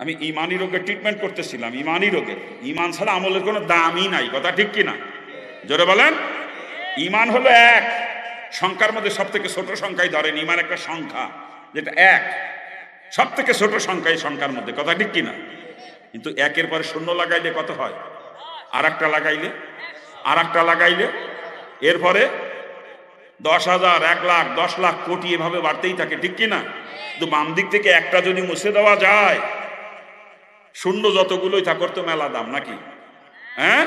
আমি ইমানি রোগের ট্রিটমেন্ট করতেছিলাম, ইমানি রোগের। ইমান ছাড়া আমলের কোনো দামই নাই, কথা ঠিক কিনা? জোরে বলেন। ইমান হলো এক, সংখ্যার মধ্যে সব থেকে ছোট সংখ্যাই ধরেন। ইমান একটা সংখ্যা, যেটা এক, সব থেকে ছোট সংখ্যা এই সংখ্যার মধ্যে, কথা ঠিক কিনা? কিন্তু একের পরে শূন্য লাগাইলে কত হয়? আর একটা লাগাইলে, আর একটা লাগাইলে, এরপরে 10,000, 1 লাখ, 10 লাখ, কোটি এভাবে বাড়তেই থাকে, ঠিক কিনা? কিন্তু বাম দিক থেকে একটা যদি মুছে দেওয়া যায়, শূন্য যতগুলোই থাকর তো মেলা দাম, নাকি? হ্যাঁ,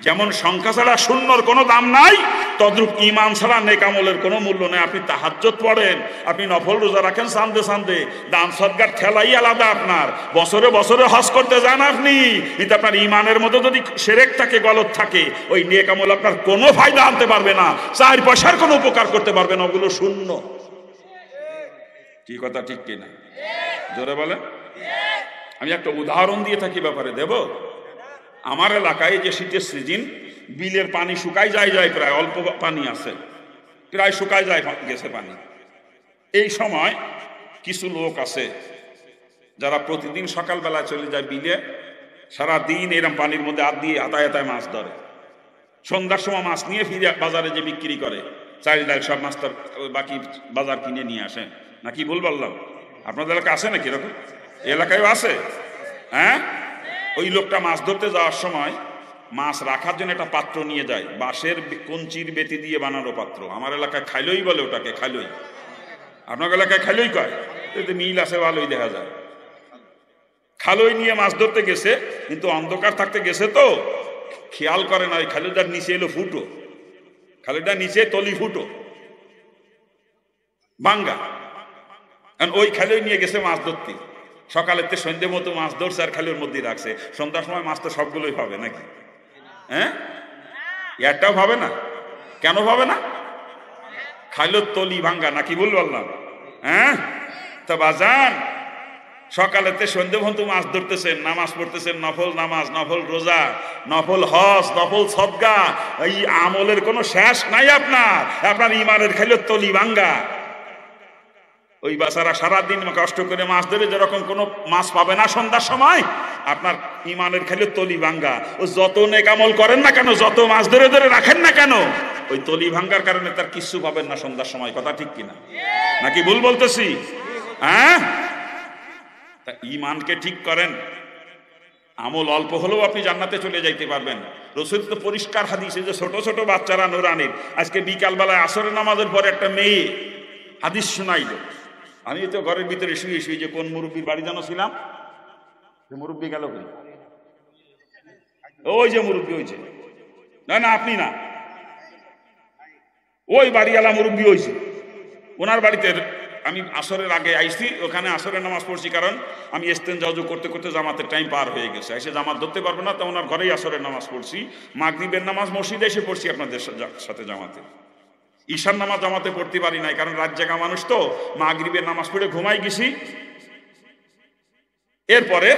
যেমন সংখ্যা ছাড়া শূন্যর কোনো দাম নাই, তদ্রূপ ইমান ছাড়া নেক আমলের কোনো মূল্য নেই। আপনি তাহাজ্জুদ পড়েন, আপনি নফল রোজা রাখেন সানদে সানদে, দান সদকার ঠেলাই আলাদা আপনার, বছরে বছরে হজ করতে যান আপনি, কিন্তু আপনার ইমানের মধ্যে যদি শিরক থাকে, গলত থাকে, ওই নেক আমল আপনার কোনো ফায়দা আনতে পারবে না, 4 পয়সার কোনো উপকার করতে পারবে না, ওগুলো শূন্য। কি কথা ঠিক কিনা? জোরে বলেন। আমি একটা উদাহরণ দিয়ে থাকি, ব্যাপারে দেব। আমার এলাকায় যে শীতের সিজন, বিলের পানি শুকাই যায়, প্রায় অল্প পানি আছে, প্রায় শুকাই যায় গেছে পানি। এই সময় কিছু লোক আছে যারা প্রতিদিন সকালবেলায় চলে যায় বিলে, সারাদিন এরম পানির মধ্যে হাত দিয়ে আতায় আতায় মাছ ধরে, সন্ধ্যার সময় মাছ নিয়ে ফিরে বাজারে যে বিক্রি করে, চাল ডাল সব মাছ বাকি বাজার কিনে নিয়ে আসে। নাকি ভুল বললাম? আপনাদের এলাকায় আছে নাকি এরকম? এলাকায়ও আছে। হ্যাঁ, ওই লোকটা মাছ ধরতে যাওয়ার সময় মাছ রাখার জন্য একটা পাত্র নিয়ে যায়, বাঁশের কঞ্চির বেতি দিয়ে বানানো পাত্র। আমার এলাকায় খাইলই বলে ওটাকে, খাইলই। আপনার এলাকায় খাইলই কয়, মিল আছে, ভালোই দেখা যায়। খালই নিয়ে মাছ ধরতে গেছে, কিন্তু অন্ধকার থাকতে গেছে তো খেয়াল করে না, ওই খালুটার নিচে এলো ফুটো, খালুটার নিচে তলি ফুটো ভাঙ্গা, ওই খালই নিয়ে গেছে মাছ ধরতে। সকালের তো সন্ধ্যে মতো মাছ ধরছে আর খালের মধ্যে রাখছে। সন্ধ্যার সময় মাছ তো সবগুলোই পাবে নাকি? হ্যাঁ, একটাও পাবে না। কেন পাবে না? খালের তলি ভাঙ্গা, নাকি ভুল বললাম? হ্যাঁ, তা বাজান, সকালেতে সন্ধ্যে পর্যন্ত মাছ ধরতেছেন, নামাজ পড়তেছেন, নফল নামাজ, নফল রোজা, নফল হজ, নফল সদকা, এই আমলের কোনো শেষ নাই আপনার। আপনার ইমানের খালের তলি ভাঙ্গা। ওই বাচ্চারা সারাদিন কষ্ট করে মাছ ধরে যেরকম কোনো মাছ পাবে না সন্ধ্যার সময়, আপনার ইমানের খালি তলি ভাঙ্গা। ও যত নেক আমল করেন না কেন, যত মাছ ধরে ধরে রাখেন না কেন, ওই তলি ভাঙ্গার কারণে তার কিছু পাবেন না সন্ধ্যার সময়, কথা ঠিক কিনা? নাকি ভুল বলতেছি? হ্যাঁ, তা ইমানকে ঠিক করেন, আমল অল্প হলেও আপনি জান্নাতে চলে যাইতে পারবেন। রাসূল তো পরিষ্কার হাদিসে, যে ছোট ছোট বাচ্চারা নুরানির। আজকে বিকালবেলায় আসরের নামাজের পরে একটা মেয়ে হাদিস শোনাইল। আমি তো ঘরের ভিতরে শুয়ে শুয়ে, যে কোন মুরব্বীর বাড়ি জানো ছিলাম, মুরব্বী গেল কই? ওই যে মুরব্বী, ওই যে, না না আপনি না, ওই বাড়িওয়ালা মুরব্বী হয়েছে, ওনার বাড়িতে আমি আসরের আগে আইসি, ওখানে আসরের নামাজ পড়ছি, কারণ আমি ইস্তেঞ্জা করতে করতে জামাতের টাইম পার হয়ে গেছে, এসে জামাত ধরতে পারবো না, তো ওনার ঘরেই আসরের নামাজ পড়ছি। মাগরিবের নামাজ মসজিদে এসে পড়ছি আপনাদের সাথে জামাতে। ঈশার নামাজ জামাতে পড়তে পারি নাই, কারণ রাত জাগা মানুষ তো, মাগরিবের নামাজ পড়ে ঘুমাই গেছি। এরপরে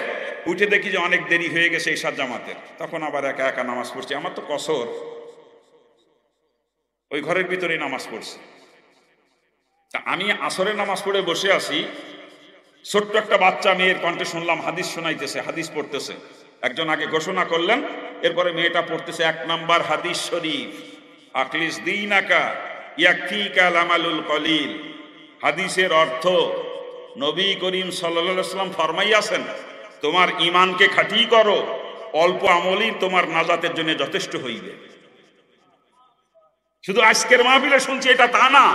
উঠে দেখি যে অনেক দেরি হয়ে গেছে ঈশার জামাতের, তখন আবার একা একা নামাজ পড়ছি। আমার তো কসর, ওই ঘরের ভিতরেই নামাজ পড়ছি। তা আমি আসরের নামাজ পড়ে বসে আছি, ছোট্ট একটা বাচ্চা মেয়ের কণ্ঠে শুনলাম হাদিস শোনাইতেছে, হাদিস পড়তেছে। একজন আগে ঘোষণা করলেন, এরপরে মেয়েটা পড়তেছে 1 নাম্বার হাদিস শরীফ, আখলিস দীনাকা ইয়াকফিকা লামালুল কলিল। হাদিসের অর্থ, নবী করিম সাল্লাল্লাহু আলাইহি ওয়াসাল্লাম ফরমাইয়াছেন, তোমার ঈমানকে খাঁটি করো, অল্প আমলই তোমার নাজাতের জন্য যথেষ্ট হইবে। শুধু আজকের মাহফিলে শুনছি এটা তা না,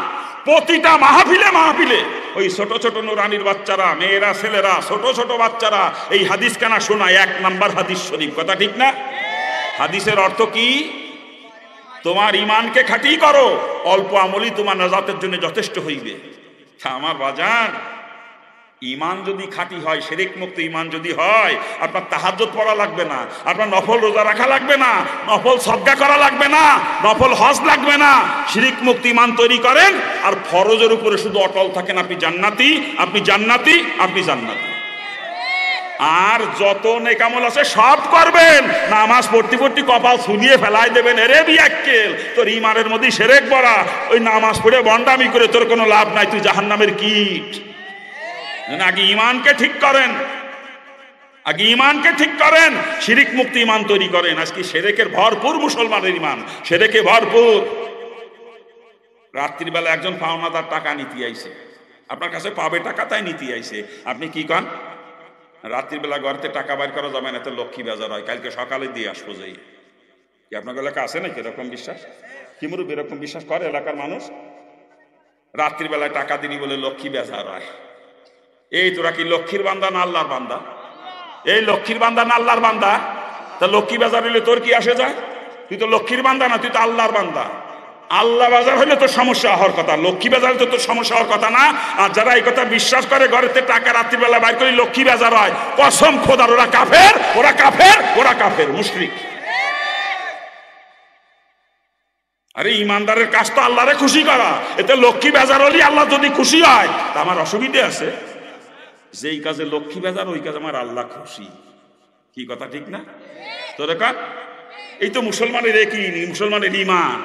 প্রতিটা মাহফিলে ওই ছোট ছোট নুরানির বাচ্চারা, মেয়েরা, ছেলেরা, ছোট ছোট বাচ্চারা এই হাদিস কেনা শোনায়, 1 নাম্বার হাদিস শরীফ, কথা ঠিক না? হাদিসের অর্থ কি? তোমার ঈমানকে খাঁটি করো, অল্প আমলই তোমার নাজাতের জন্য যথেষ্ট হইবে। আমার বাজান, ঈমান যদি খাঁটি হয়, শিরক মুক্ত ঈমান যদি হয়, আপনার তাহাজ্জুদ পড়া লাগবে না, আপনার নফল রোজা রাখা লাগবে না, নফল সদকা করা লাগবে না, নফল হজ লাগবে না। শিরক মুক্ত ঈমান তৈরি করেন আর ফরজের উপরে শুধু অটল থাকেন, আপনি জান্নাতি, আপনি জান্নাতি, আপনি জান্নাতি। আর যত নেক আমল আছে সব করবেন, নামাজ পড়তে পড়তে কপাল ছুলিয়ে ফেলাই দেবেন, এরে বিয়াক্কেল, তোর ঈমানের মধ্যে শিরক ভরা, ওই নামাজ পড়ে বন্ডামি করে তোর কোনো লাভ নাই, তুই জাহান্নামের কীট। আগে ঈমানকে ঠিক করেন, আগে ইমানকে ঠিক করেন, শিরিক মুক্ত ইমান তৈরি করেন। আজকে শিরকের ভরপুর মুসলমানের ইমান, শিরকে ভরপুর। রাত্রিবেলা একজন পাওনাদার টাকা নিতে আইছে, আপনার কাছে পাবে টাকা তাই নিতে আইছে, আপনি কি কন? রাত্রিবেলা ঘরতে টাকা বাইর করা যাবে না, তো লক্ষ্মী বাজার হয়, কালকে সকালে দিয়ে আসবো। যাই কি আপনার এলাকা আছে নাকি এরকম বিশ্বাস? কি মুরুব এরকম বিশ্বাস করে এলাকার মানুষ? রাত্রিবেলায় টাকা দিনি বলে লক্ষ্মী বাজার হয়। এই তোরা কি লক্ষ্মীর বান্দা না আল্লাহর বান্দা? এই লক্ষ্মীর বান্দা না আল্লাহর বান্দা? তা লক্ষ্মী বাজার হইলে তোর কি আসে যায়? তুই তো লক্ষ্মীর বান্দা না, তুই তো আল্লাহর বান্দা। আল্লাহ বাজার হইলে তোর সমস্যা হওয়ার কথা, লক্ষ্মী বাজার তো তোর সমস্যা হওয়ার কথা না। আর যারা এই কথা বিশ্বাস করে ঘরেতে টাকা রাত্রিবেলা বাইর করে লক্ষ্মী বাজার হয়, কসম খোদার ওরা কাফের, ওরা কাফের, ওরা কাফের, মুশরিক। আরে ইমানদারের কাজ তো আল্লাহরে খুশি করা। এতে লক্ষ্মী বাজার হলে আল্লাহ যদি খুশি হয় তা আমার অসুবিধে আছে? যেই কাজে লক্ষ্মী বাজার ওই কাজে আমার আল্লাহ খুশি। কি কথা ঠিক না? তো দেখা এই তো মুসলমানের একই, মুসলমানের ইমান।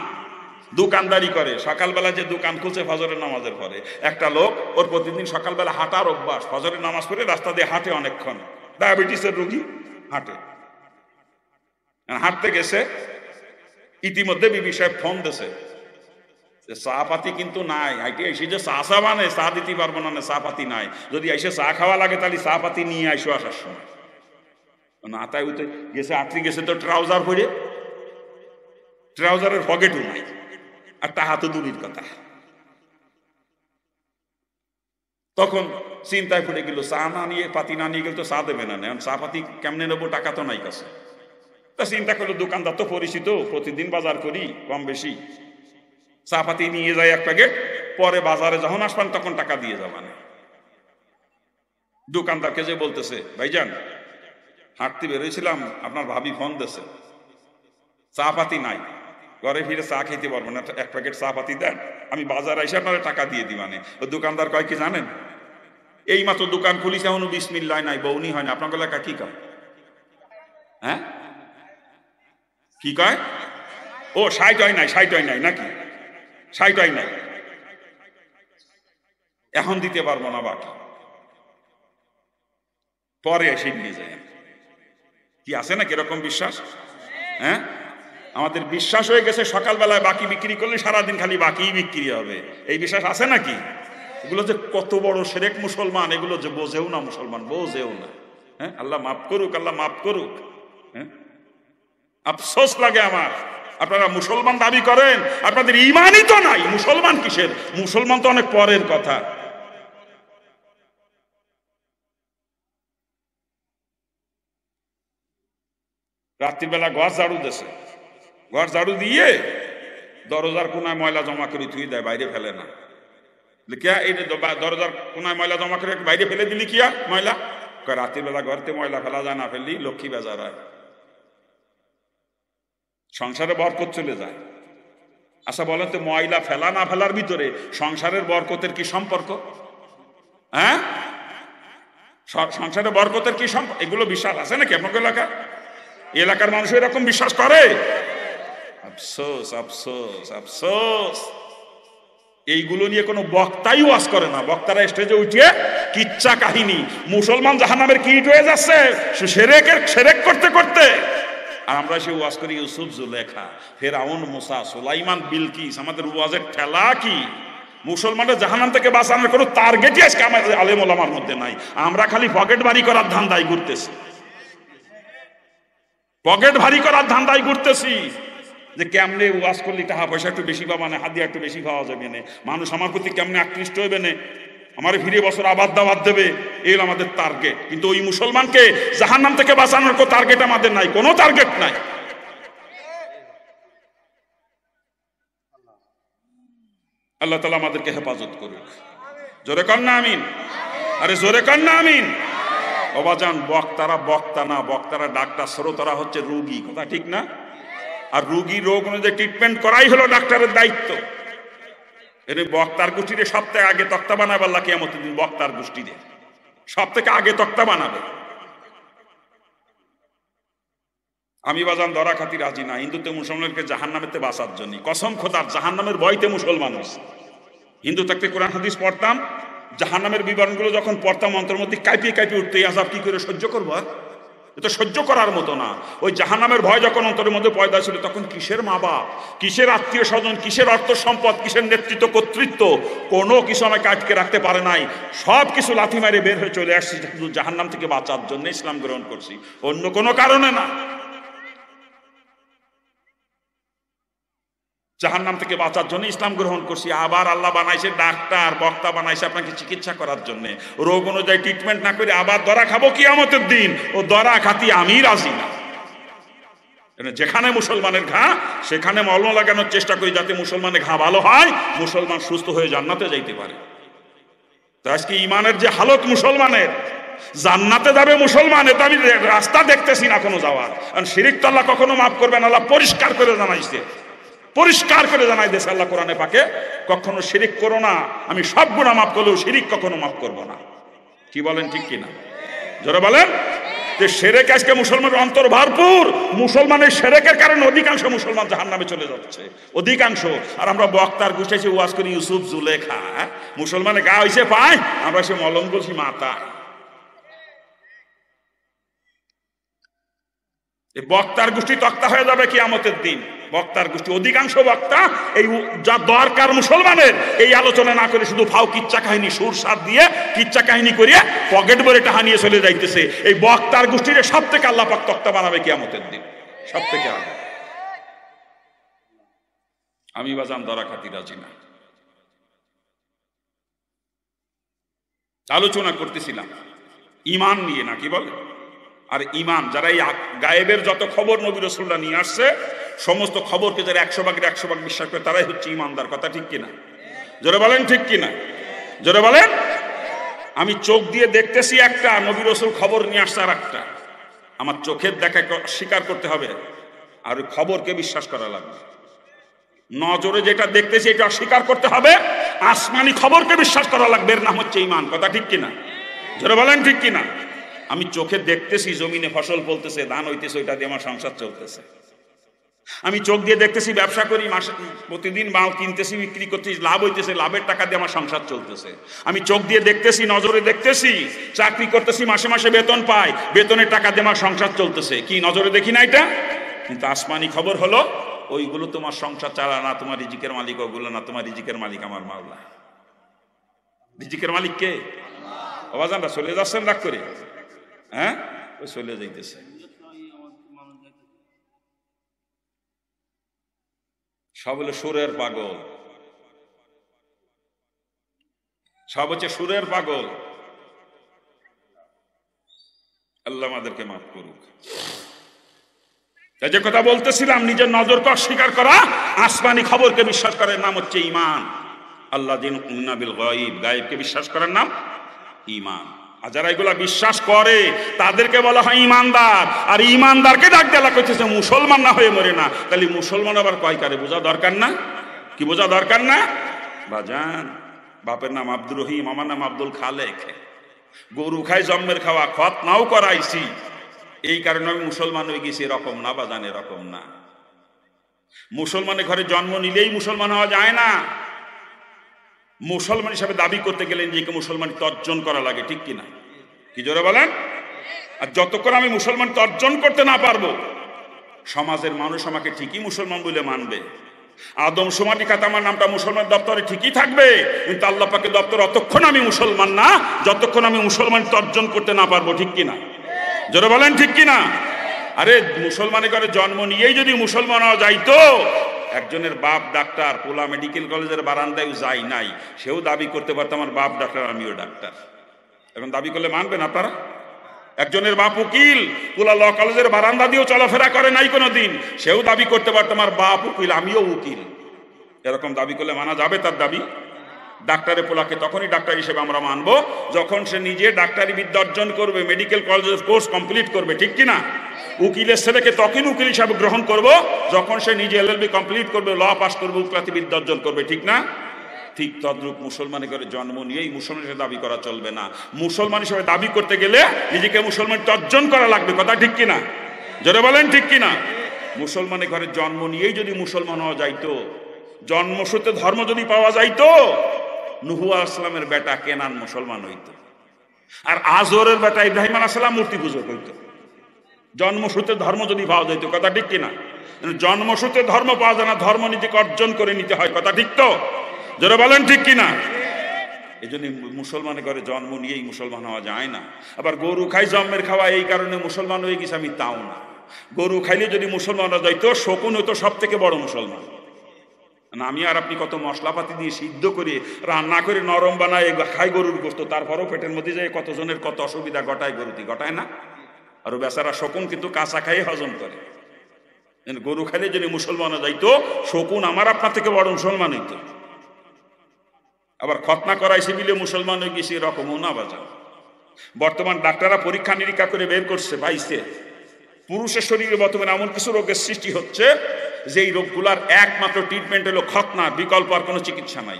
দোকানদারি করে, সকালবেলা যে দোকান খুঁজে ফজরের নামাজের পরে। একটা লোক ওর প্রতিদিন সকালবেলা হাঁটার অভ্যাস, ফজরের নামাজ পড়ে রাস্তা দিয়ে হাঁটে অনেকক্ষণ, ডায়াবেটিসের রোগী হাঁটে। হাঁটতে গেছে, ইতিমধ্যে বিবি সাহেব ফোন দিছে, চা পাতি কিন্তু নাই, হাইটে এসে যে চা চা বানে চা দিতে পারবো না, চা পাতি নাই, যদি এসে চা খাওয়া লাগে তাহলে চা পাতি নিয়ে আইসো আসার সময়। না তাই উঠে গেছে, আটকে গেছে তো ট্রাউজার পরে, ট্রাউজারের পকেটও নাই, আর টাকা তো দূরের কথা। তখন চিন্তায় পড়ে গেল, চা না নিয়ে পাতি না নিয়ে গেলে তো চা দেবে না, চা পাতি কেমনে নেবো, টাকা তো নাই কাছে। তা চিন্তা করলো দোকানদার তো পরিচিত, প্রতিদিন বাজার করি কম বেশি, চা পাতি নিয়ে যায় এক প্যাকেট, পরে বাজারে যখন আসবেন তখন টাকা দিয়ে যাবেন। দোকানদারকে যে বলতেছে, ভাইজান হাঁটতে বেরোয়ছিলাম, আপনার ভাবি ফোন দিছে, চা পাতি নাই, ঘরে ফিরে চা খেতে পারবো না, এক প্যাকেট চা পাতি দেন, আমি বাজারে এসে আপনারা টাকা দিয়ে দিবানে। ওই দোকানদার কয় কি জানেন, এই মাত্র দোকান খুলিছে, এখনো বিসমিল্লাহ নাই, বউনি হয় না, আপনার এলাকা কি কয়? হ্যাঁ কি কয়? ও 60 হয় নাই, 60 হয় নাই নাকি? 60 হয় নাই, এখন দিতে পারবো না, বাকি পরে এসে নিয়ে যায়। কি আছে না কিরকম বিশ্বাস? হ্যাঁ, আমাদের বিশ্বাস হয়ে গেছে সকালবেলায় বাকি বিক্রি করলে সারাদিন খালি বাকি বিক্রি হবে, এই বিশ্বাস আছে নাকি? এগুলো যে কত বড় শিরক মুসলমান, এগুলো যে বোঝেও না মুসলমান, বোঝেও না। হ্যাঁ, আল্লাহ মাফ করুক, আল্লাহ মাফ করুক। হ্যাঁ, আফসোস লাগে আমার, আপনারা মুসলমান দাবি করেন, আপনাদের ইমানই তো নাই। মুসলমান কিসের? মুসলমান তো অনেক পরের কথা। রাত্রিবেলা ঘর ঝাড়ু দিয়েছে, ঘর ঝাড়ু দিয়ে দরজার কোনায় ময়লা জমা করে থুই দেয়, বাইরে ফেলে না। কিয়া এই দরজার কোনায় ময়লা জমা করে বাইরে ফেলে দিলি কিয়া ময়লা? রাত্রিবেলা ঘরতে ময়লা ফেলা যায় না, ফেললি লক্ষ্মী বাজার হয়, সংসারে বরকত চলে যায়। আচ্ছা বলেন তো, ময়লা ফেলা না ফেলার ভিতরে সংসারের বরকতের কি সম্পর্ক? হ্যাঁ, সংসারে বরকতের কি সম্পর্ক? এগুলো বিশ্বাস আছে নাকি আপনার এলাকা? এলাকার মানুষ এরকম বিশ্বাস করে? আফসোস, আফসোস, আফসোস। এইগুলো নিয়ে কোনো বক্তাই ওয়াজ করে না। বক্তারা স্টেজে উঠিয়ে কিচ্ছা কাহিনী, মুসলমান জাহান্নামের কিট হয়ে যাচ্ছে সেরেক করতে করতে, আর আমরা সে ওয়াজ করি ইউসুফ, জুলেখা, ফেরাউন, মুসা, সুলাইমান, বিলকিস। আমাদের ওয়াজের ঠেলা কি? মুসলমানদের জাহান্নাম থেকে বাঁচানোর কোনো টার্গেটই আজকে আমাদের আলেম ওলামার মধ্যে নাই। আমরা খালি পকেট ভারী করার ধান্দায় ঘুরতেছি, পকেট ভারী করার ধান্দায় ঘুরতেছি, যে কেমনে ওয়াজ করলে টাকা পয়সা একটু বেশি পাবা না, হাদিয়া একটু বেশি পাওয়া যাবে না, মানুষ আমার প্রতি কেমনে আকৃষ্ট হইবে না, আমার ফিরে বছর আবাদ দাবাদ দেবে, এই আমাদের টার্গেট। কিন্তু ওই মুসলমানকে জাহান্নাম থেকে বাঁচানোর কোনো টার্গেট আমাদের নাই, কোনো টার্গেট নাই। আল্লাহ তাআলা আমাদেরকে হেফাজত করুক। জোরে কর না আমিন, আরে জোরে কর না আমিন। বাবাজান, বক্তারা বক্তা না, বক্তারা ডাক্তার, শ্রোতারা হচ্ছে রোগী, কথা ঠিক না? আর রোগী রোগ অনুযায়ী ট্রিটমেন্ট করাই হলো ডাক্তারের দায়িত্ব। এর বক্তার গোষ্ঠীরে সব থেকে আগে তক্তা বানাবে আল্লাহ কিয়ামতের দিন। বক্তার গোষ্ঠীরে সব থেকে আগে তক্তা বানাবে। আমি বাজান ধরা খাতি রাজি না, হিন্দুতে মুসলমানকে জাহান্নামেতে বাঁচার জন্য। কসম খোদার, জাহান্নামের ভয়তে মুসলমান হয়েছে। হিন্দু থাকতে কোরআন হাদিস পড়তাম, জাহান্নামের বিবরণগুলো যখন পড়তাম অন্তর মধ্যে কাঁপিয়ে কাঁপিয়ে উঠতে, আযাব কি করে সহ্য করবো? এটা সহ্য করার মতো না। ওই জাহান্নামের ভয় যখন অন্তরের মধ্যে পয়দা ছিল, তখন কিসের মা বাপ, কিসের আত্মীয় স্বজন, কিসের অর্থ সম্পদ, কিসের নেতৃত্ব কর্তৃত্ব, কোনো কিছু আমাকে আটকে রাখতে পারে নাই। সব কিছু লাথি মারে বের হয়ে চলে আসছি, শুধু জাহান্নাম থেকে বাঁচার জন্য ইসলাম গ্রহণ করছি, অন্য কোনো কারণে না। জাহান্নাম থেকে বাঁচার জন্য ইসলাম গ্রহণ করছি। আবার আল্লাহ বানাইছে ডাক্তার, বক্তা বানাইছে আপনাকে চিকিৎসা করার জন্য। রোগ অনুযায়ী ট্রিটমেন্ট না করে আবার ধরা খাবো কিয়ামতের দিন, ও ধরা খাতি আমি রাজি না। যেখানে মুসলমানের ঘা সেখানে মলম লাগানোর চেষ্টা করি, যাতে মুসলমানের ঘা ভালো হয়, মুসলমান সুস্থ হয়ে জান্নাতে যাইতে পারে। তো আজকে ইমানের যে হালত মুসলমানের, জান্নাতে যাবে মুসলমান, এটা আমি রাস্তা দেখতেছি না কোনো যাওয়ার। কারণ শিরিক তো আল্লাহ কখনো মাফ করবেন, আল্লাহ পরিষ্কার করে জানাইছে, পরিষ্কার করে জানাই দিয়েছে আল্লাহ কোরআনে পাকে, কখনো শিরিক করো না, আমি সব গুনাহ মাফ করলেও শিরিক কখনো মাফ করবো না। কি বলেন, ঠিক কিনা? জোরে বলেন। যে শিরক আজকে মুসলমানের অন্তর ভরপুর, মুসলমানের শিরকের কারণে অধিকাংশ মুসলমান জাহান্নামে চলে যাচ্ছে, অধিকাংশ। আর আমরা বক্তার গুছাইছি ওয়াজ করি ইউসুফ জুলেখা, মুসলমানের গা হইছে পায়, আমরা সে মলম বলছি মাথা। বক্তার গোষ্ঠী তক্তা হয়ে যাবে কিয়ামতের দিন। বক্তার গোষ্ঠী, অধিকাংশ বক্তা এই যা দরকার মুসলমানের, এই আলোচনা না করে শুধু ফাও কিচ্ছা কাহিনী, সুর সার দিয়ে কিচ্ছা কাহিনী করিয়ে পকেট ভরে টাকা নিয়ে চলে যাইতেছে। এই বক্তার গোষ্ঠীর সব থেকে আল্লাহ পাক তক্তা বানাবে কিয়ামতের দিন, সব থেকে আগে। আমি বাজান দরা খাতি রাজি না। আলোচনা করতেছিলাম ইমান নিয়ে, না কি বলে? আর ইমান, যারা এই গায়েবের যত খবর নবী রাসূলরা নিয়ে আসছে, সমস্ত খবরকে যারা 100 ভাগের 100 ভাগ বিশ্বাস করে, তারাই হচ্ছে ইমানদার। কথা ঠিক কিনা? জোরে বলেন, ঠিক কিনা? জোরে বলেন। আমি চোখ দিয়ে দেখতেছি একটা, নবী রাসূল খবর নিয়ে আসছে আর একটা। আমার চোখের দেখা স্বীকার করতে হবে, আর খবরকে বিশ্বাস করা লাগবে। নজরে যেটা দেখতেছি এটা অস্বীকার করতে হবে, আসমানি খবরকে বিশ্বাস করা লাগবে। এর নাম হচ্ছে ইমান। কথা ঠিক কিনা? জোরে বলেন, ঠিক কিনা? আমি চোখে দেখতেছি জমিনে ফসল ফলতেছে, ধান হইতেছে, ওইটা দিয়ে আমার সংসার চলতেছে। আমি চোখ দিয়ে দেখতেছি ব্যবসা করি, মাসে প্রতিদিন মাল কিনতেছি, বিক্রি করতেছি, লাভ হইতেছে, লাভের টাকা দিয়ে আমার সংসার চলতেছে। আমি চোখ দিয়ে দেখতেছি, নজরে দেখতেছি, চাকরি করতেছি, মাসে মাসে বেতন পাই, বেতনের টাকা দিয়ে আমার সংসার চলতেছে। কি নজরে দেখি না এটা? কিন্তু আসমানি খবর হলো, ওইগুলো তোমার সংসার চালা না, তোমার রিজিকের মালিক ওগুলো না, তোমার রিজিকের মালিক আমার মাওলা। রিজিকের মালিক কে? বাবাজানরা চলে যাচ্ছেন রাগ করে? হ্যাঁ, ওই চলে যাইতেছে। সব হলো সুরের পাগল, সব হচ্ছে সুরের পাগল। আল্লাহ আমাদেরকে মাফ করুক। যে কথা বলতেছিলাম, নিজের নজরকে অস্বীকার করা, আসমানি খবরকে বিশ্বাস করার নাম হচ্ছে ইমান। আল্লাহ দিন বিল গায়ব, গায়বকে বিশ্বাস করার নাম ইমান। আর যারা এগুলা বিশ্বাস করে তাদেরকে বলা হয় ইমানদার। আর ইমানদারকে ডাক দেওয়া করতেছে মুসলমান না হয়ে মরে না। তাহলে মুসলমান আবার কয় কারে বোঝা দরকার না? কি বোঝা দরকার না? বাজান, বাপের নাম আব্দুর রহিম, আমার নাম আব্দুল খালেক, গরু খাই জন্মের খাওয়া, খত নাও করাইছি, এই কারণে আমি মুসলমান হয়ে গেছি, এরকম না বাজান, এরকম না। মুসলমানের ঘরে জন্ম নিলেই মুসলমান হওয়া যায় না। মুসলমান হিসাবে দাবি করতে গেলে নিজেকে মুসলমান তর্জন করা লাগে, ঠিক কিনা? কি জোরে বলেন? আর যতক্ষণ আমি মুসলমান তর্জন করতে না পারবো, সমাজের মানুষ আমাকে ঠিকই মুসলমান বলে মানবে। আদম সমাধি খাতে আমার নামটা মুসলমান দপ্তরে ঠিকই থাকবে, কিন্তু আল্লাহ পাকের দপ্তর অতক্ষণ আমি মুসলমান না যতক্ষণ আমি মুসলমান তর্জন করতে না পারবো, ঠিক কিনা? জোরে বলেন, ঠিক কিনা? আরে মুসলমানের ঘরে জন্ম নিয়েই যদি মুসলমান হওয়া যাইতো, একজনের বাপ ডাক্তার, পোলা মেডিকেল কলেজের বারান্দায় যাই নাই, সেও দাবি করতে পারতো আমার বাপ ডাক্তার, আমিও ডাক্তার। এখন দাবি করলে মানবেন আপনারা? একজনের বাপ উকিল, পোলা ল কলেজের বারান্দা দিয়েও চলাফেরা করে নাই কোনো দিন, সেও দাবি করতে পারতো আমার বাপ উকিল, আমিও উকিল। এরকম দাবি করলে মানা যাবে তার দাবি? ডাক্তারের পোলাকে তখনই ডাক্তার হিসেবে আমরা মানবো যখন সে নিজে ডাক্তারি বিদ্যা অর্জন করবে, মেডিকেল কলেজের কোর্স কমপ্লিট করবে, ঠিক কিনা? উকিলের ছেলেকে তখন উকিল হিসাবে গ্রহণ করব যখন সে নিজে এলএলবি কমপ্লিট করবে, ল পাস করবে, উকিলাতি বিদ্যা অর্জন করবে, ঠিক না? ঠিক তদ্রূপ মুসলমানের ঘরে জন্ম নিয়েই মুসলমান হিসেবে দাবি করা চলবে না। মুসলমান হিসেবে দাবি করতে গেলে নিজেকে মুসলমান অর্জন করা লাগবে, কথা ঠিক কিনা? জোরে বলেন, ঠিক কিনা? মুসলমানের ঘরে জন্ম নিয়েই যদি মুসলমান হওয়া যাইতো, জন্মসূত্রে ধর্ম যদি পাওয়া যাইতো, নূহ আলাইহিস সালামের বেটা কেনান মুসলমান হইতো, আর আজরের বেটা ইব্রাহিম আলাইহিস সালাম মূর্তি পূজা করতো। জন্মসূত্রে ধর্ম যদি পাওয়া যেত, কথা ঠিক কিনা? জন্মসূত্রে ধর্ম পাওয়া যায় না, ধর্ম নিজেকে অর্জন করে নিতে হয়, কথা ঠিক তো? জোরে বলেন ঠিক কিনা? এই জন্য মুসলমানের ঘরে জন্ম নিয়েই মুসলমান হওয়া যায় না। আবার গরু খাই জন্মের খাওয়া, এই কারণে মুসলমান হয়ে গেছে আমি তাও না। গরু খাইলে যদি মুসলমান হওয়া যাইতো, শকুন হইতো সব থেকে বড় মুসলমান। আমি আর আপনি কত মশলাপাতি দিয়ে সিদ্ধ করে রান্না করে নরম বানায় খাই গরুর গোস্ত, তারপরেও পেটের মধ্যে যায় কতজনের কত অসুবিধা ঘটায় গরুটি, ঘটায় না? আর বেচারা শকুন কিন্তু কাঁচা খাই হজম করে। গরু খাইলে যদি মুসলমান যাইতো, শকুন আমার আপনার থেকে বড় মুসলমান হইতো। আবার খতনা করাইছে বিলে মুসলমান হয়ে গেছে, এরকমও না বাজার। বর্তমান ডাক্তাররা পরীক্ষা নিরীক্ষা করে বের করছে, পাইছে পুরুষের শরীরে বর্তমানে এমন কিছু রোগের সৃষ্টি হচ্ছে যে এই রোগগুলার একমাত্র ট্রিটমেন্ট হলো খতনা, বিকল্প আর কোনো চিকিৎসা নাই।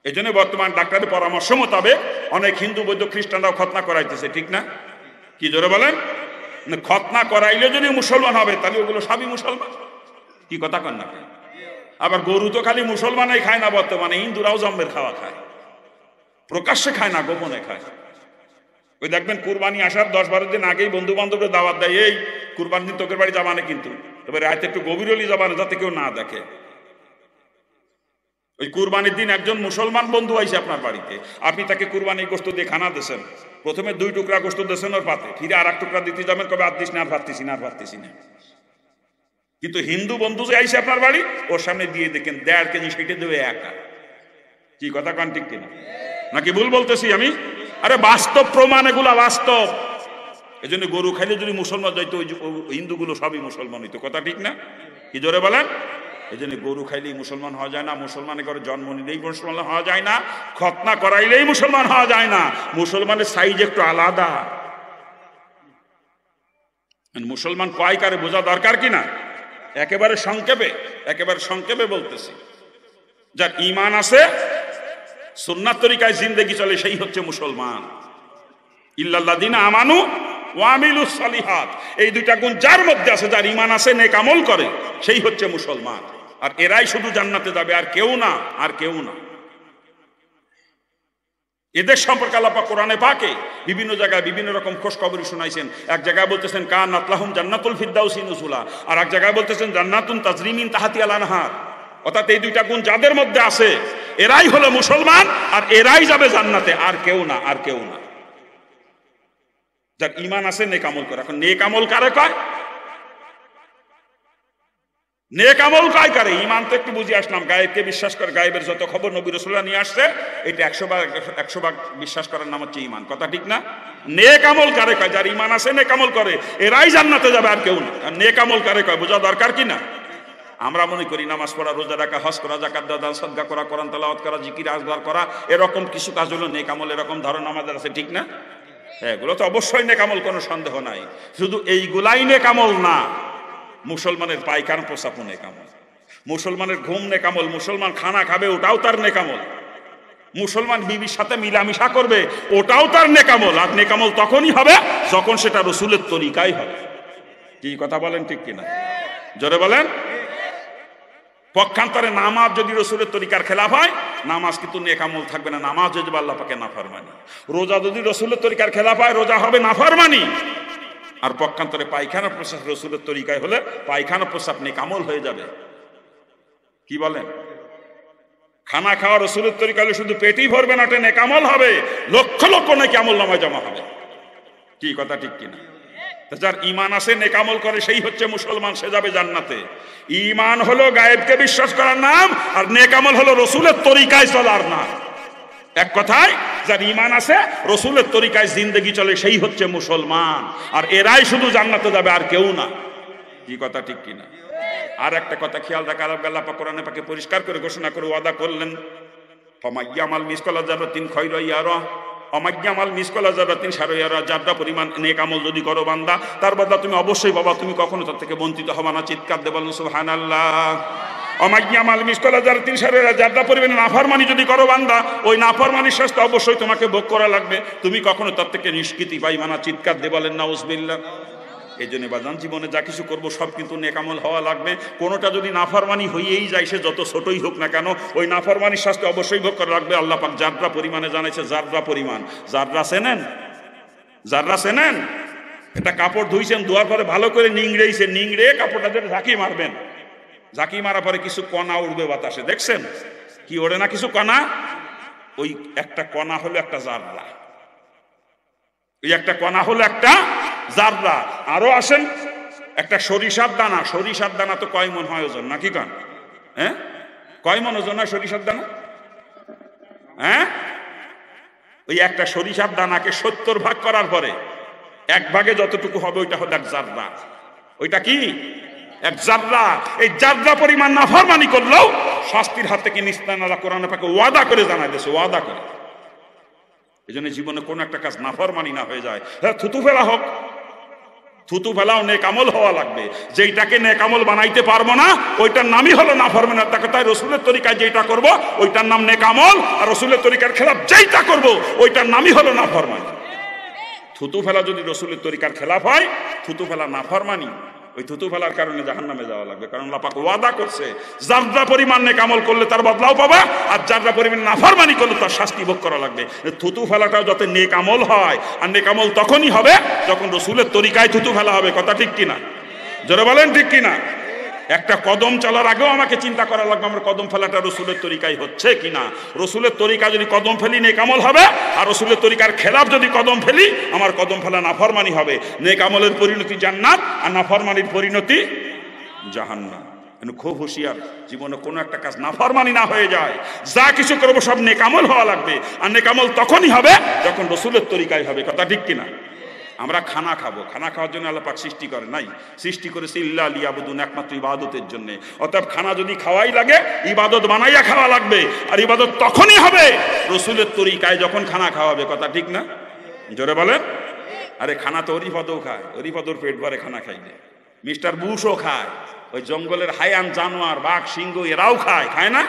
এই জন্য বর্তমান ডাক্তারের পরামর্শ মোতাবেক অনেক হিন্দু বৌদ্ধ খ্রিস্টানরাও খতনা করাইতেছে, ঠিক না? কি জোরে বলেন? খতনা করাইলে যদি মুসলমান হবে তাহলে ওগুলো সবই মুসলমান। কি কথা কন না? আবার গরু তো খালি মুসলমানই খায় না, বর্তমানে হিন্দুরাও জন্মের খাওয়া খায়, প্রকাশ্যে খায় না, গোপনে খায়। ওই দেখবেন কুরবানি আসার 10-12 দিন আগেই বন্ধু বান্ধবের দাওয়াত দেয়, এই কুরবানি দিন তোকের বাড়ি যাবানে, কিন্তু তবে রাতে একটু গভীরলি যাবানে যাতে কেউ না দেখে। ওই কুরবানির দিন একজন মুসলমান বন্ধু আইছে আপনার বাড়িতে, আপনি তাকে কুরবানি গোশত দিয়ে খানা দিয়েছেন। প্রথমে 2 টুকরা গোশত দিয়েছেন ওর পাতে, ফিরে আর 1 টুকরা দিতে যাবেন, কবে আর দিস না, আর পারতেছি না, আর পারতেছি না। কিন্তু হিন্দু বন্ধু যে আইসে আপনার বাড়ি, ওর সামনে দিয়ে দেখেন 1.5 কেজি সেটে দেবে একা। কি কথা কান ঠিক কিনা? নাকি ভুল বলতেছি আমি? আরে বাস্তব প্রমাণ, এগুলা বাস্তব। এই জন্য গরু খাইলে যদি মুসলমান যাইতো, ওই হিন্দুগুলো সবই মুসলমান হইতো, কথা ঠিক না? কি জোরে বলেন? এই জন্য গরু খাইলেই মুসলমান হওয়া যায় না, মুসলমানের ঘরে জন্ম নিলেই মুসলমান হওয়া যায় না, খতনা করাইলেই মুসলমান হওয়া যায় না। মুসলমানের সাইজ একটু আলাদা। মুসলমান কয়কারে বোঝা দরকার কিনা? একেবারে সংক্ষেপে বলতেছি, যার ঈমান আছে, সুন্নাত তরিকায় জিন্দেগি চলে, সেই হচ্ছে মুসলমান। ইল্লাল্লাযিনা আমানু ওয়া আমিলুস সালিহাত, এই 2টা গুণ যার মধ্যে আছে, যার ঈমান আছে, নেক আমল করে, সেই হচ্ছে মুসলমান। আর এরাই শুধু জান্নাতে যাবে, আর কেউ না, আর কেউ না। এদের সম্পর্কে আল্লাহ পাক কোরআনে পাকে বিভিন্ন জায়গায় বিভিন্ন রকম খোঁজখবর শোনাইছেন। এক জায়গায় বলতেছেন কানাত লাহুম জান্নাতুল ফিরদাউসি নুজুলা, আর এক জায়গায় বলতেছেন জান্নাতুন তাজরি মিন তাহতিহাল আনহার। অর্থাৎ এই 2টা গুণ যাদের মধ্যে আছে, এরাই হলো মুসলমান, আর এরাই যাবে জান্নাতে, আর কেউ না, আর কেউ না। যার ঈমান আছে, নেক আমল করে। এখন নেক আমল কারে কয়? নেক আমল কয় কারে? ঈমান তো একটু বুঝে আসলাম, গায়েবকে বিশ্বাস করে, গায়েবের যত খবর নবী রাসূলুল্লাহ নিয়ে আসছে, এটা 100 ভাগ বিশ্বাস করার নাম হচ্ছে ঈমান, কথা ঠিক না? নেক আমল কারে কয়? যার ঈমান আছে, নেক আমল করে, এরাই জান্নাতে যাবে, আর কেউ না। আর নেক আমল কারে কয় বোঝা দরকার কি না? আমরা মনে করি নামাজ পড়া, রোজা রাখা, হজ করা, যাকাত দেওয়া, দান সদকা করা, কোরআন তেলাওয়াত করা, জিকির আজগার করা, এরকম কিছু কাজ হলো নেক আমল, এরকম ধারণা আমাদের আছে, ঠিক না? এগুলো তো অবশ্যই নেক আমল, কোনো সন্দেহ নাই। শুধু এইগুলাই নেক আমল না, মুসলমানের পায়খানা প্রস্রাব নেক আমল, মুসলমানের ঘুম নেক আমল, মুসলমান খানা খাবে, ওটাও তার নেক আমল, মুসলমান বিবির সাথে মিলামিশা করবে, ওটাও তার নেক আমল। আর নেক আমল তখনই হবে যখন সেটা রসুলের তরিকায় হবে। কি কথা বলেন, ঠিক কিনা? জোরে বলেন। পক্ষান্তরে নামাজ যদি রসুলের তরিকার খেলাফ হয়, নামাজ কিন্তু নেক আমল থাকবে না, নামাজ যদি আল্লাহ পাকে নাফরমানি। রোজা যদি রসুলের তরিকার খেলাফ হয়, রোজা হবে নাফরমানি। আর পক্ষান্তরে পায়খানা প্রস্রাব রসুলের তরিকায় হলে পায়খানা প্রস্রাব নেক আমল হয়ে যাবে। কি বলেন? খানা খাওয়া রসুলের তরিকা হলে শুধু পেটই ভরবে না, নেক আমল হবে, লক্ষ লক্ষ নেক আমল নামায় জমা হবে। কি কথা ঠিক কিনা? যার ঈমান আছে, নেক আমল করে, সেই হচ্ছে মুসলমান, সে যাবে জান্নাতে। ঈমান হলো গায়েবকে বিশ্বাস করার নাম, আর নেক আমল হলো রসুলের তরিকায় চলার নাম। এক কথায়, যার ঈমান আছে, রসুলের তরিকায় জিন্দেগি চলে, সেই হচ্ছে মুসলমান, আর এরাই শুধু জান্নাতে যাবে, আর কেউ না। কি কথা ঠিক কিনা? আর একটা কথা খেয়াল রাখা, আল্লাহ পাক কোরআনে পাকে পরিষ্কার করে ঘোষণা করে ওয়াদা করলেন, ফামাইয়ামাল মিসকালা যাররাতিন খায়রান ইয়ারা, অমাইয়ামাল মিসকালা যাররাতিন শাররান ইয়ারা। যারটা পরিমাণ নেক আমল যদি করো বান্দা, তার বদলা তুমি অবশ্যই বাবা, তুমি কখনো তার থেকে বঞ্চিত হবে না। চিৎকার দিয়ে বলেন সুবহানাল্লাহ। অমাইয়ামাল মিসকালা যাররাতিন শাররান ইয়ারা, যারটা পরিমাণ নাফরমানি যদি করো বান্দা, ওই নাফরমানির শাস্তি অবশ্যই তোমাকে ভোগ করা লাগবে, তুমি কখনো তার থেকে নিষ্কৃতি পাইবা না। চিৎকার দিয়ে বলেন নাউজুবিল্লাহ। এই জন্য বাজান, জীবনে যা কিছু করবো সব কিন্তু নেক আমল হওয়া লাগবে। কোনোটা যদি নাফরমানি হইয়েই যায়, সে যত ছোটই হোক না কেন, ওই নাফরমানির শাস্তি অবশ্যই ভোগ করা লাগবে। আল্লাহ পাক জাররা পরিমাণে জানাইছে, জাররা পরিমাণ। জাররা চেনেন? জাররা চেনেন? একটা কাপড় ধুইছেন, ধোয়ার পরে ভালো করে নিংড়েইছেন, নিংড়ে কাপড়টা যেটা ঝাঁকি মারবেন, ঝাঁকি মারার পরে কিছু কণা উঠবে বাতাসে, দেখছেন কি ওড়ে না কিছু কণা? ওই একটা কণা হলো একটা জাররা, ওই একটা কণা হলো একটা জাররা। আরো আসেন, একটা সরিষার দানা, সরিষার দানা তো কয় মন হয় ওজন, নাকি কান? হ্যাঁ, কয় মন ওজন হয় সরিষার দানা? হ্যাঁ, ওই একটা সরিষার দানাকে 70 ভাগ করার পরে এক ভাগে যতটুকু হবে ওইটা হলো এক জাররা। ওইটা কি? এক জাররা। এই জাররা পরিমাণ নাফরমানি করলেও শাস্তির হাত থেকে নিস্তার আল্লাহ কোরআনে পাকে ওয়াদা করে জানাই দিয়েছে, ওয়াদা করে। এই জন্য জীবনে কোনো একটা কাজ নাফরমানি না হয়ে যায়। হ্যাঁ, থুতু ফেলা হোক, থুতু ফেলাও নেক আমল হওয়া লাগবে। যেইটাকে নেক আমল বানাইতে পারবো না ওইটার নামই হলো নাফরমানি। তাই রসুলের তরিকায় যেটা করব ওইটার নাম নেক আমল, আর রসুলের তরিকার খেলাফ যেইটা করব ওইটার নামই হলো নাফরমানি। থুতু ফেলা যদি রসুলের তরিকার খেলাফ হয়, থুতু ফেলা নাফরমানি। ওই থুতু ফেলার কারণে জাহান্নামে যাওয়া লাগবে, কারণ আল্লাহ পাক ওয়াদা করছে যাররা পরিমাণ নেক আমল করলে তার বদলাও পাবা, আর যাররা পরিমাণ নাফরমানি করলে তার শাস্তি ভোগ করা লাগবে। থুতু ফেলাটাও যাতে নেক আমল হয়, আর নেক আমল তখনই হবে যখন রসুলের তরিকায় থুতু ফেলা হবে। কথা ঠিক কিনা? জোরে বলেন ঠিক কিনা? একটা কদম চলার আগেও আমাকে চিন্তা করা লাগবে আমার কদম ফেলাটা রসুলের তরিকায় হচ্ছে কিনা। রসুলের তরিকা যদি কদম ফেলি নেক আমল হবে, আর রসুলের তরিকার খেলাফ যদি কদম ফেলি আমার কদম ফেলা নাফরমানি হবে। নেক আমলের পরিণতি জান্নাত, আর নাফরমানির পরিণতি জাহান্নাম। খুব হুঁশিয়ার, জীবনে কোনো একটা কাজ নাফরমানি না হয়ে যায়। যা কিছু করবো সব নেক আমল হওয়া লাগবে, আর নেক আমল তখনই হবে যখন রসুলের তরিকায় হবে। কথা ঠিক কিনা? আমরা খানা খাবো, খানা খাওয়ার জন্য আল্লাহ পাক সৃষ্টি করে নাই, সৃষ্টি করেছে ইল্লা লিয়াবুদুন, একমাত্র ইবাদতের জন্য। অতএব খানা যদি খাওয়াই লাগে ইবাদত বানাইয়া খাওয়া লাগবে, আর ইবাদত তখনই হবে রসুলের তরিকায় যখন খানা খাওয়াবে। কথা ঠিক না? জোরে বলেন। আরে খানা তো হরিপদও খায়, হরিপদর পেট ভরে খানা খাইবে। মিস্টার বুশও খায়, ওই জঙ্গলের হায়ান জানোয়ার বাঘ সিংহ এরাও খায়, খায় না?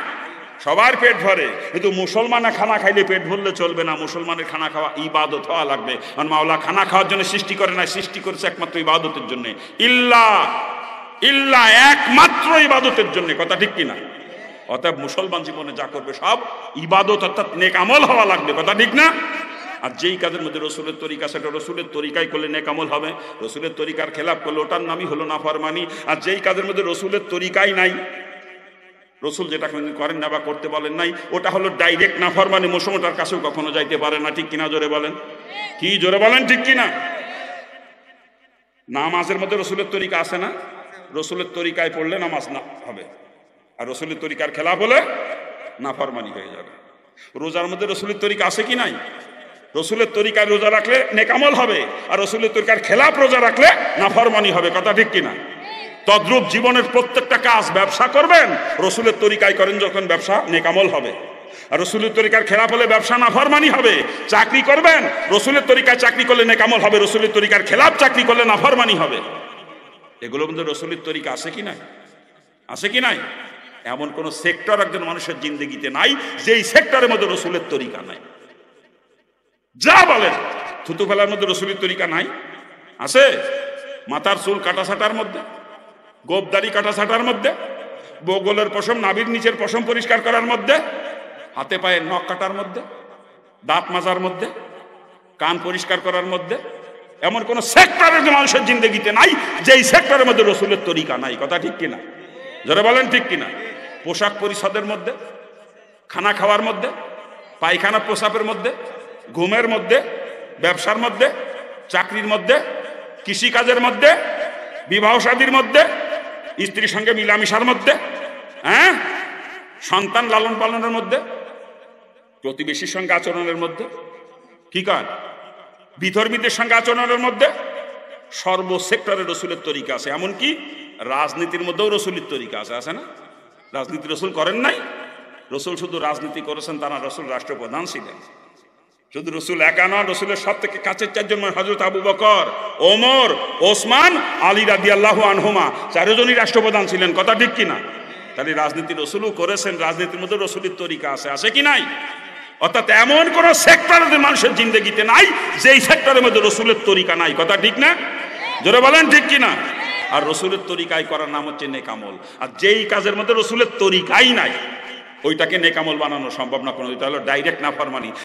সবার পেট ভরে। কিন্তু মুসলমানের খানা খাইলে পেট ভরলে চলবে না, মুসলমানের খানা খাওয়া ইবাদত হওয়া লাগবে। কারণ মাওলা খানা খাওয়ার জন্য সৃষ্টি করে না, সৃষ্টি করেছে একমাত্র ইবাদতের জন্য। ইল্লা ইল্লা একমাত্র ইবাদতের জন্য। কথা ঠিক কিনা? অতএব মুসলমান জীবনে যা করবে সব ইবাদত, অর্থাৎ নেক আমল হওয়া লাগবে। কথা ঠিক না? আর যেই কাজের মধ্যে রসুলের তরিকা, সেটা রসুলের তরিকায় করলে নেক আমল হবে, রসুলের তরিকার খেলাফ করলে ওটার নামই হলো নাফরমানি। আর যেই কাজের মধ্যে রসুলের তরিকাই নাই, রসুল যেটা করেন না বা করতে বলেন নাই, ওটা হলো ডাইরেক্ট নাফরমানি, মুসলমানটার কাছেও কখনো যাইতে পারে না। ঠিক কিনা? জোরে বলেন। কি জোরে বলেন ঠিক কিনা? নামাজের মধ্যে রসুলের তরিকা আছে না? রসুলের তরিকায় পড়লে নামাজ না হবে, আর রসুলের তরিকার খেলাফ হলে নাফরমানি হয়ে যাবে। রোজার মধ্যে রসুলের তরিকা আছে কি নাই? রসুলের তরিকায় রোজা রাখলে নেক আমল হবে, আর রসুলের তরিকার খেলাফ রোজা রাখলে নাফরমানি হবে। কথা ঠিক কিনা? তদ্রূপ জীবনের প্রত্যেকটা কাজ, ব্যবসা করবেন রসুলের তরিকায় করেন যখন ব্যবসা নেক আমল হবে, আর রসুলের তরিকার খেলাফ হলে ব্যবসা নাফরমানি হবে। চাকরি করবেন রসুলের তরিকায় চাকরি করলে নেক আমল হবে, রসুলের তরিকার খেলাফ চাকরি করলে নাফরমানি হবে। এগুলোর মধ্যে রসুলের তরিকা আছে কি নাই? আছে কি নাই? এমন কোন সেক্টর একজন মানুষের জিন্দেগিতে নাই যেই সেক্টরের মধ্যে রসুলের তরিকা নাই। যা বলেন, থুতু ফেলার মধ্যে রসুলের তরিকা নাই? আছে? মাথার চুল কাটা ছাটার মধ্যে, গোপদারি কাটা ছাটার মধ্যে, বগলের পশম, নাভির নিচের পশম পরিষ্কার করার মধ্যে, হাতে পায়ের নখ কাটার মধ্যে, দাঁত মাজার মধ্যে, কান পরিষ্কার করার মধ্যে এমন কোন সেক্টরের মানুষের জিন্দেগিতে নাই যেই সেক্টরের মধ্যে রসুলের তরিকা নাই। কথা ঠিক কিনা? যারা বলেন ঠিক কিনা? পোশাক পরিচ্ছদের মধ্যে, খানা খাওয়ার মধ্যে, পায়খানা প্রসাবের মধ্যে, ঘুমের মধ্যে, ব্যবসার মধ্যে, চাকরির মধ্যে, কৃষিকাজের মধ্যে, বিবাহ শাদীর মধ্যে, স্ত্রীর সঙ্গে মিলামিশার মধ্যে, হ্যাঁ, সন্তান লালন পালনের মধ্যে, প্রতিবেশীর সঙ্গে আচরণের মধ্যে, কি কাজ, বিধর্মীদের সঙ্গে আচরণের মধ্যে, সর্বসেক্টরে রসুলের তরিকা আছে। এমনকি রাজনীতির মধ্যেও রসুলের তরিকা আছে। আছে না? রাজনীতি রসুল করেন নাই? রসুল শুধু রাজনীতি করেছেন তা না, রসুল রাষ্ট্রপ্রধান ছিলেন। শুধু রসুল একা নয়, রসুলের সব থেকে কাছের চারজন হযরত আবু বকর, ওমর, ওসমান, আলী রাদিয়াল্লাহু আনহুমা, চারজনই রাষ্ট্রপ্রধান ছিলেন। কথা ঠিক কিনা? তাহলে রাজনীতি রসুলও করেছেন, রাজনীতির মধ্যে রসুলের তরিকা আছে। আছে কি নাই? অর্থাৎ এমন কোন সেক্টরের মানুষের জিন্দেগিতে নাই যেই সেক্টরের মধ্যে রসুলের তরিকা নাই। কথা ঠিক না? জোরে বলেন ঠিক কিনা? আর রসুলের তরিকায় করার নাম হচ্ছে নেক আমল। আর যেই কাজের মধ্যে রসুলের তরিকাই নাই ওইটাকে নেক আমল বানানো সম্ভব না। কোনো, এটা হলো ডাইরেক্ট নাফরমানি।